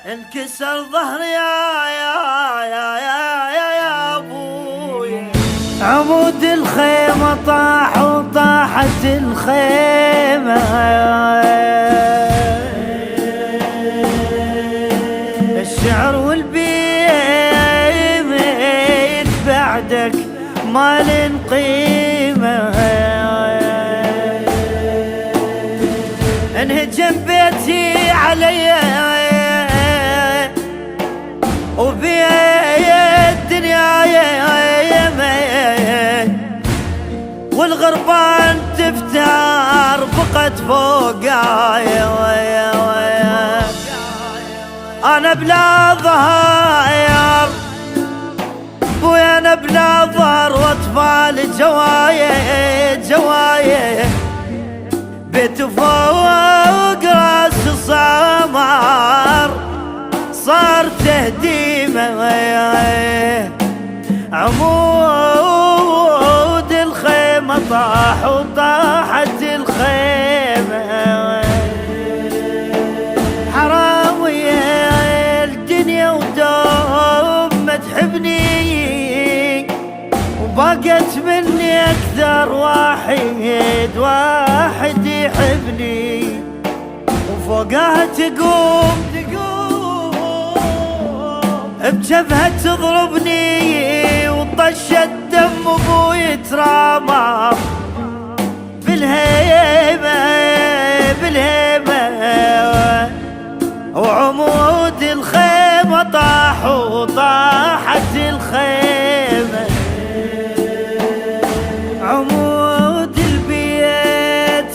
انكسر ظهري يا ابويا، عمود الخيمة طاح وطاحت الخيمة، الشعر والبيت بعدك ما لن قيمة، انهجم بيتي علي وبي الدنيا والغربان تفتر بقت فوقاي، انا بلا ظهر بويا، انا بلا ظهر واطفال جوايه بيت فوق راس صمر صار تهديمه، عمود الخيمة طاح وطاحت الخيمة، حرام يا الدنيا ودوم ما تحبني، وبقت مني أكثر واحد يحبني، وفوقها تقوم بجبهة تضربني، وطش الدم ابوي ترامى بالهيبة، وعمود الخيمة طاح وطاحت الخيمة، عمود البيت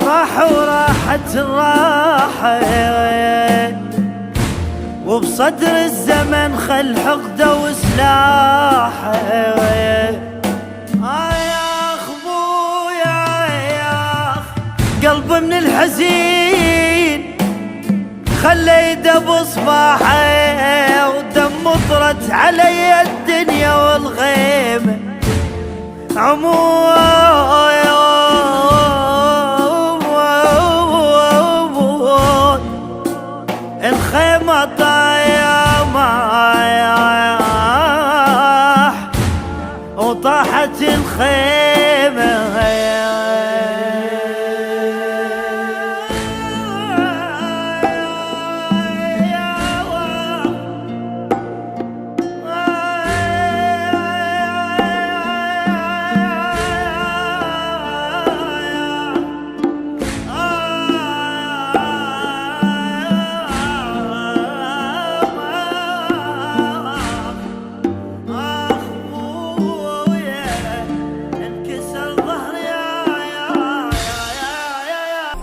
راح وراحت الراحة، وبصدر الزمن خل حقده وسلاحه، ياخ بويا ياخ قلب من الحزين خلى يده بصباحه، ودم مطرت علي الدنيا والغيمه، الخيمة طايح وطاحت الخيمة،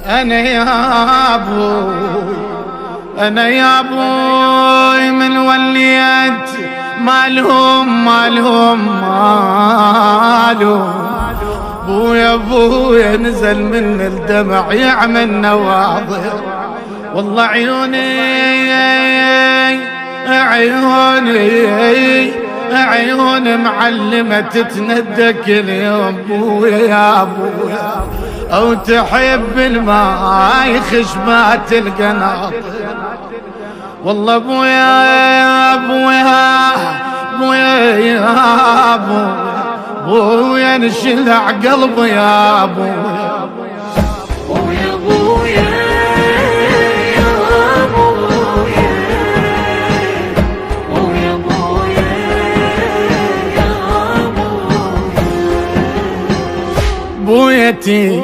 أنا يا أبوي، أنا يا أبوي من وليت مالهم بويا بويا نزل من الدمع يعمل نواظر، والله عيوني معلمة تتندك اليوم بويا يا بويا، أو تحب الماي خشمات القناطر، والله بويا بويا نشلع قلبي يا بويا، بويتي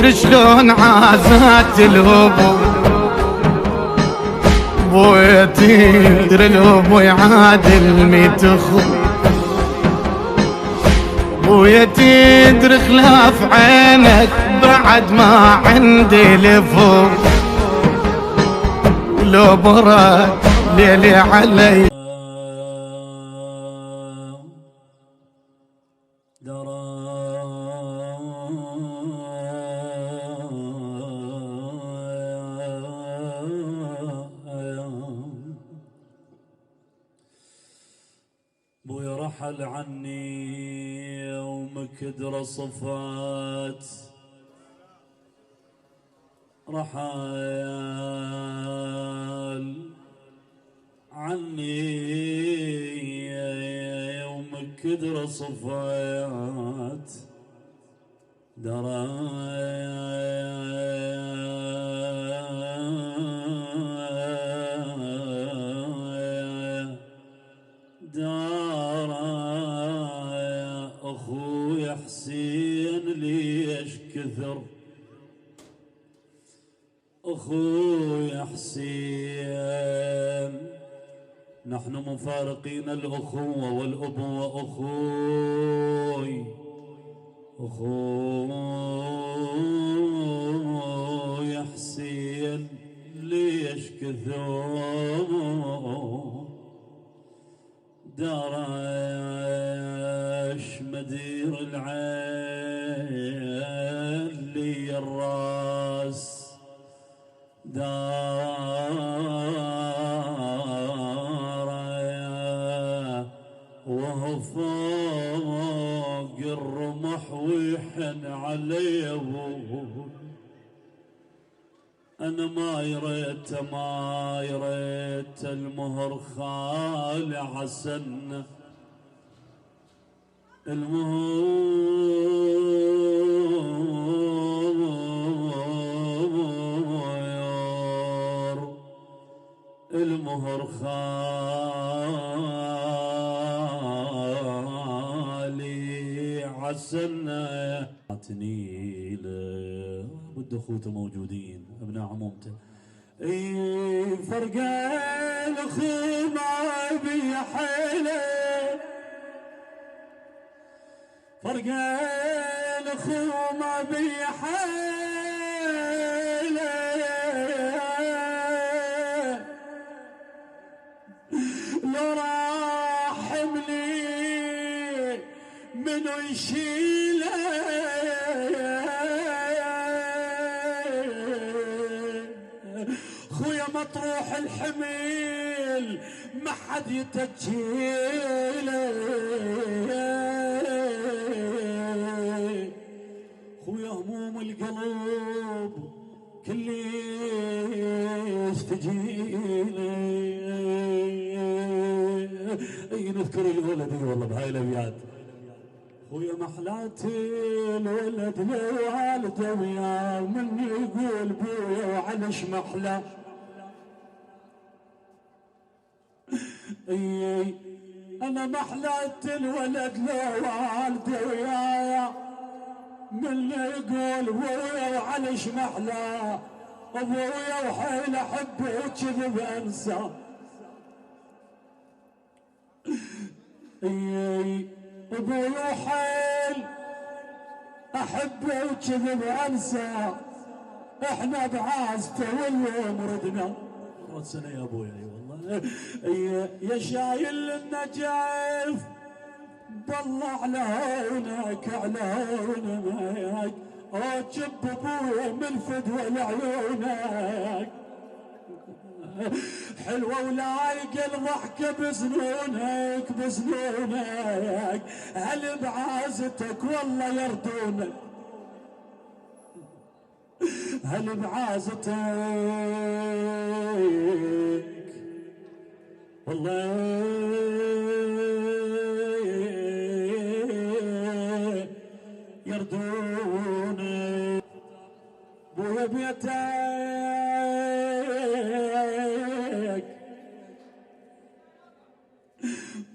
شلون عازات الهبو، بويتي الهبو يعادل 100 اخو، بويتي ادري خلاف عينك بعد ما عندي لفوق، لو برد ليلي علي بويا رحل عني ومكدر صفات، رحل كدر صفات دارا أخوي حسين ليش كثر أخوي حسين نحن مفارقين الأخوة والأبوة أخوي حسين ليش كثر دراش مدير العين لي الراس دار وهو فوق الرمح ويحن علي ابوه انا ما يريت المهر خالي عسن المهر خالي عسنا تنيله بده اخوته موجودين ابناء عمومته اي فرق الاخو ما بي حيله فرق الاخو ما بي حيله لو راح حملي منو يشيله خويا مطروح الحمل ما حد يتجيله خويا هموم القلب كل تجيله اي نذكر الولد والله بهاي الابيات خويا محلاتي الولد لوالده وياه من يقول بويا وعلش محلى اي انا محلاتي الولد لوالده وياه من يقول بويا وعلش محلى ابويا وحيل احبه وكذب انسى اي ابوي وحيل احبه وكذب انسى احنا بعازته واليوم ردنا مرت سنه يا ابوي اي والله يا شايل النجايف بالله على عونك على عونك جب ابوي من فدوى لعيونك حلوة ولايق الضحكة بسنونك هل بعازتك والله يردونك هل بعازتك والله يردونك بويا بيتك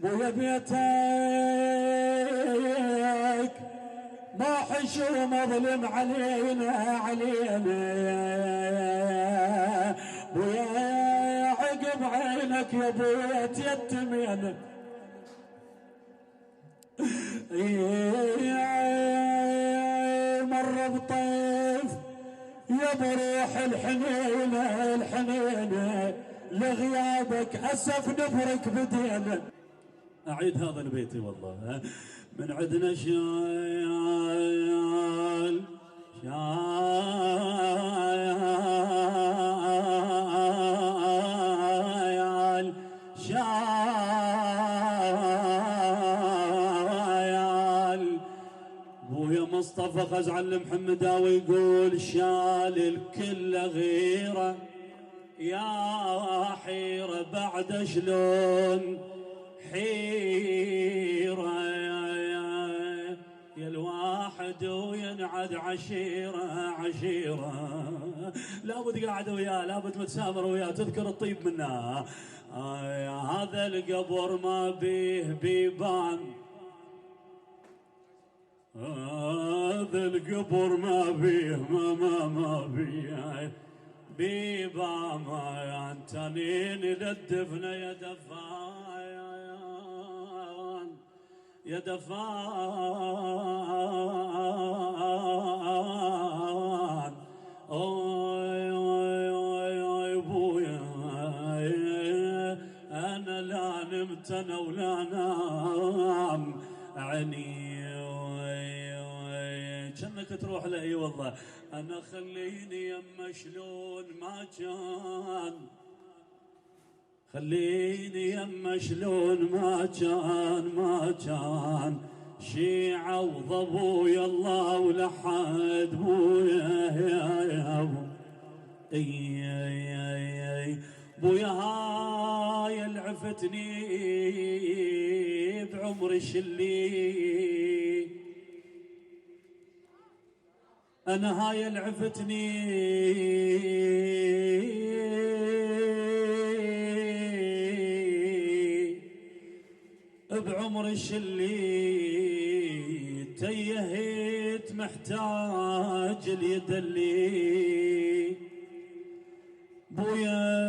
بويا بيتك ما حشو مظلم علينا بويا عقب عينك يا بيت يتمين مر بطيف يا بروح الحنينة لغيابك اسف نفرك بدينا اعيد هذا البيت والله من عندنا شايل بويا مصطفى خزعل المحمداوي يقول شال الكل غيره يا حيرة بعد شلون حيرة عدو ينعد عشيرة عشيرة، لابد قاعد وياه، لابد متسامر وياه، تذكر الطيب منه. هذا القبر ما بيه بيبان، هذا القبر ما بيه ما بيه بيبان، تنين للدفن يا دفان يا دفان. اوي اوي اوي اوي بويا، انا لا نمت انا ولا نام عيني، كأنك تروح له. اي والله انا خليني يما شلون ما كان، خليني يما شلون ما كان شيعة وضبويا الله ولحد بويا يا ابو. اي بويا هاي العفتني بعمر الشلي، انا هاي العفتني بعمر الشلي، تيهت محتاج اليد اللي بويا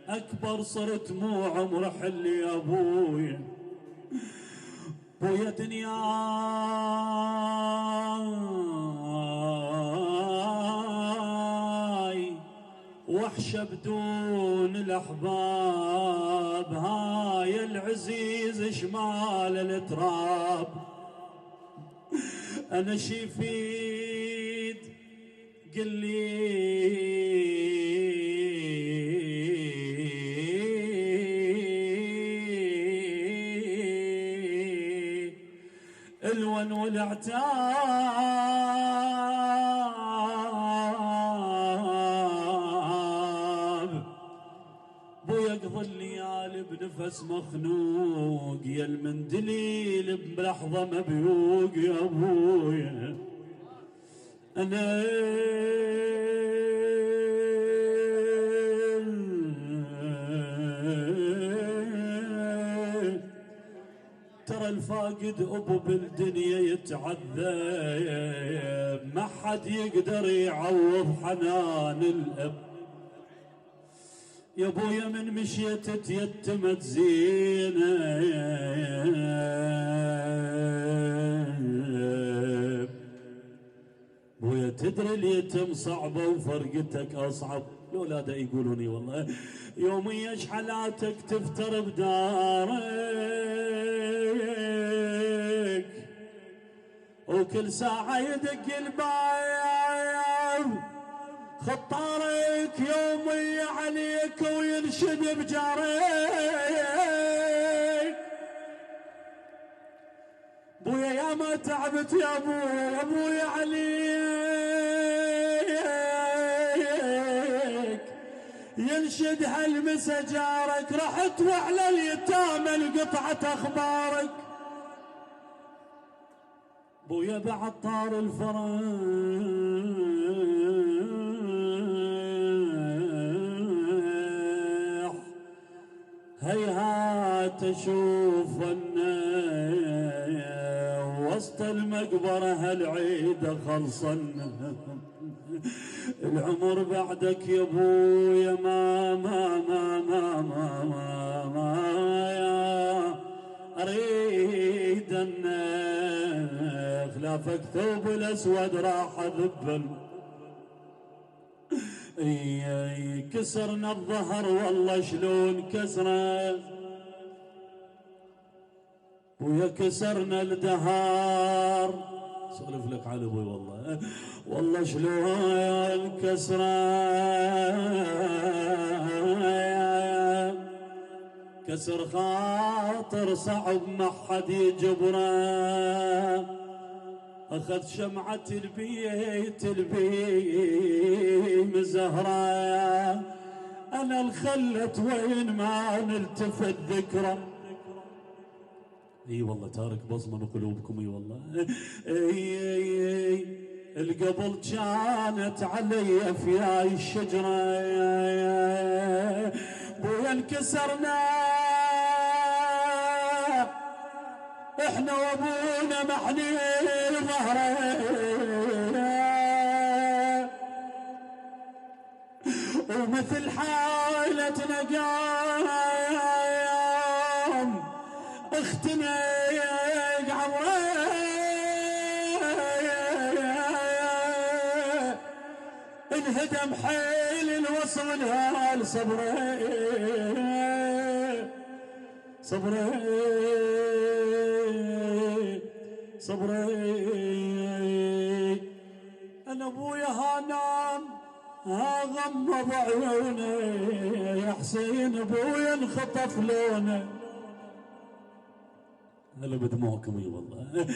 اكبر صرت مو عمر حلي يا بويا. بويا دنياي وحشة بدون الأحباب، هاي العزيز شمال التراب، أنا شيفيد قل لي الون والعتاب، بويا اقضي الليالي بنفس مخنوق، يا المندليل بلحظة مبيوق يا بويا. انا ترى الفاقد ابو بالدنيا يتعذب، ما حد يقدر يعوض حنان الاب. يا بويا من مشيت تيتمت زينب، بويا تدري اليتم صعبة وفرقتك أصعب، الأولاد يقولوني والله يوميا شحلاتك تفتر بدارك، وكل ساعة يدق الباب خطارك يومي عليك وينشد بجارك. بويا يا ما تعبت يا بويا، بويا عليك ينشد هالمسا جارك، رحت وعلى اليتامى القطعة اخبارك. بويا بعد طار الفرح، هيهات اشوف وسط المقبرة هالعيد خلصن. العمر بعدك يا بويا ما يا اريد خلافك ثوب الاسود راح اذبل. اي كسرنا الظهر والله شلون كسره، ويا كسرنا الدهار. سولف لك على ابوي والله والله شلون كسره، كسر خاطر صعب ما حد يجبره. اخذ شمعة البيت مزهرة، انا الخلت وين ما نلتفت ذكره. اي والله تارك بصمه بقلوبكم. اي والله. القبل كانت علي في الشجره بويا انكسرنا احنا وابونا محني ظهره ومثل حالتنا قام اختنا عمره انهدم حيل الوصل هالصبره صبره صبره. انا ابويا هانام غمض عيونه يا حسين ابويا انخطف لونه. هلا بدموعكم. اي والله.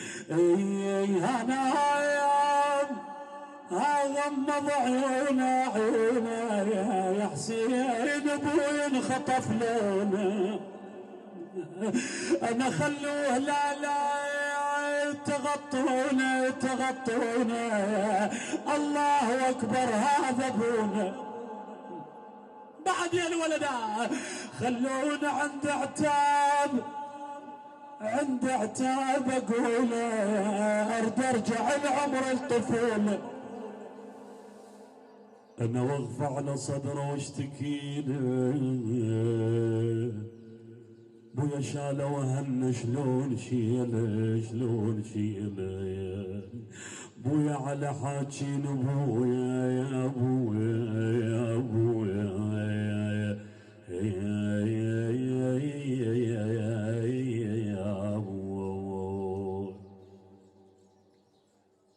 هانام غمض عيونه يا حسين ابويا انخطف لونه. انا خلوه لا تغطونا الله اكبر هذا ابونا. بعد يا الولدا خلونا عند عتاب اقول ارد ارجع العمر الطفوله. انا واقف على صدره واشتكيله بويا شاله وهن شلون شيله بويا على حاجين بويا يا بويا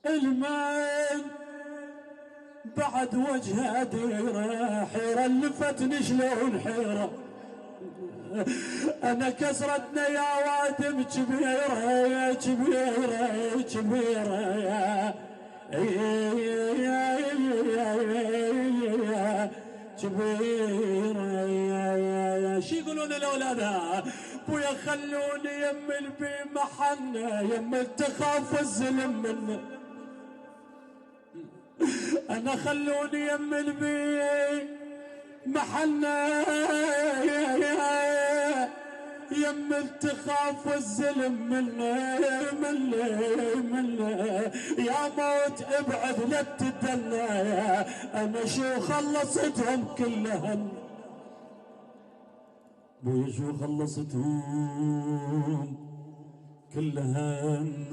الماء بعد وجهه ديره حيره اللي فتني شلون حيره. انا كسرتنا يا وادم كبيره كبيره شي يقولون الاولاد بويا خلوني يم البي محنه يم تخاف الزلم منه. انا خلوني يم البي محنه يم تخاف الزلم منه يا موت ابعد لا تدلى. انا شو خلصتهم كلهن بويا شو خلصتهم كلهن.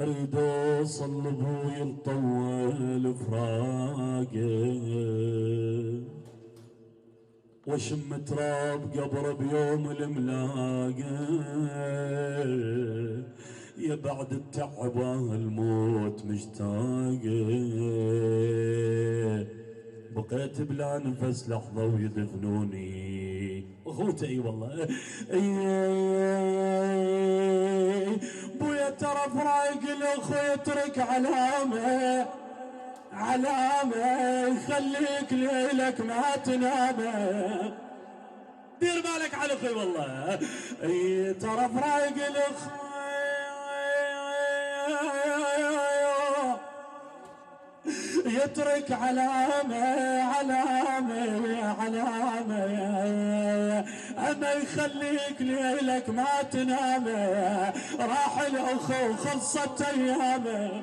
اريد اوصل لابوي الطول فراقه واشم تراب قبره بيوم الملاقه. يا بعد التعبه الموت مشتاقه بقيت بلا نفس لحظه ويدفنوني اخوتي. اي والله. بويا ترى فراق الاخو يترك علامه يخليك ليلك ما تنام. دير بالك على اخوي والله. ترى فراق الاخو يترك علامه اما يخليك ليلك ما تنام. راح الاخو خلصت ايامه